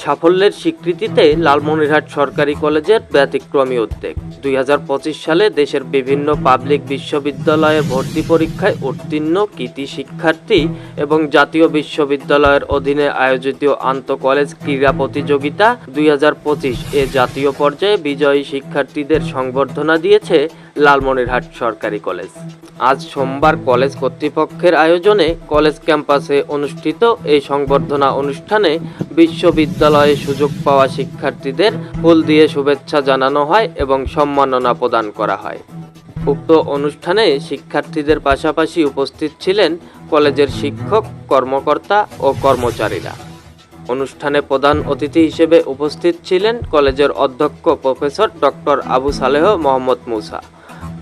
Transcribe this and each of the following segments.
সাফল্যের স্বীকৃতিতে লালমনিরহাট সরকারি কলেজের ব্যতিক্রমী উদ্যোগ। 2025 সালে দেশের বিভিন্ন পাবলিক বিশ্ববিদ্যালয়ের ভর্তি পরীক্ষায় উত্তীর্ণ কৃতি শিক্ষার্থী এবং জাতীয় বিশ্ববিদ্যালয়ের অধীনে আয়োজিত আন্তঃকলেজ ক্রীড়া প্রতিযোগিতা 2025 এ জাতীয় পর্যায়ে বিজয়ী শিক্ষার্থীদের সংবর্ধনা দিয়েছে লালমনিরহাট সরকারি কলেজ। আজ সোমবার কলেজ কর্তৃপক্ষের আয়োজনে কলেজ ক্যাম্পাসে অনুষ্ঠিত এই সংবর্ধনা অনুষ্ঠানে বিশ্ববিদ্যালয়ে সুযোগ পাওয়া শিক্ষার্থীদের ফুল দিয়ে শুভেচ্ছা জানানো হয় এবং সম্মাননা প্রদান করা হয়। উক্ত অনুষ্ঠানে শিক্ষার্থীদের পাশাপাশি উপস্থিত ছিলেন কলেজের শিক্ষক, কর্মকর্তা ও কর্মচারীরা। অনুষ্ঠানে প্রধান অতিথি হিসেবে উপস্থিত ছিলেন কলেজের অধ্যক্ষ প্রফেসর ডক্টর আবু সালেহ মোহাম্মদ মুসা।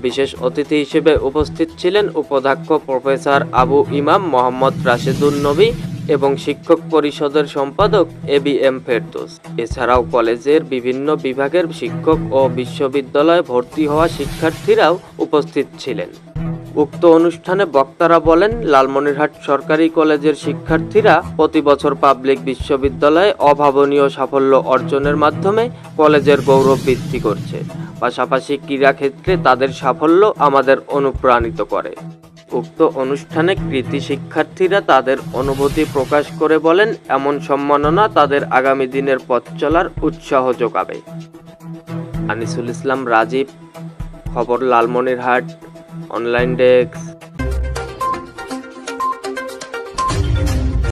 বিশেষ অতিথি হিসেবে উপস্থিত ছিলেন উপাধ্যক্ষ প্রফেসর আবু ইমাম মোহাম্মদ রাশেদুন নবী এবং শিক্ষক পরিষদের সম্পাদক ABM ফেরদৌস। এছাড়াও কলেজের বিভিন্ন বিভাগের শিক্ষক ও বিশ্ববিদ্যালয়ে ভর্তি হওয়া শিক্ষার্থীরাও উপস্থিত ছিলেন। উক্ত অনুষ্ঠানে বক্তারা বলেন, লালমনিরহাট সরকারি কলেজের শিক্ষার্থীরা প্রতি বছর পাবলিক বিশ্ববিদ্যালয়ে অভাবনীয় সাফল্য অর্জনের মাধ্যমে কলেজের গৌরব বৃদ্ধি করছে। পাশাপাশি ক্রীড়াক্ষেত্রে তাদের সাফল্য আমাদের অনুপ্রাণিত করে। উক্ত অনুষ্ঠানে কৃতি শিক্ষার্থীরা তাদের অনুভূতি প্রকাশ করে বলেন, এমন সম্মাননা তাদের আগামী দিনের পথ চলার উৎসাহ যোগাবে। আনিসুল ইসলাম রাজীব, খবর লালমনিরহাট অনলাইন ডেস্ক।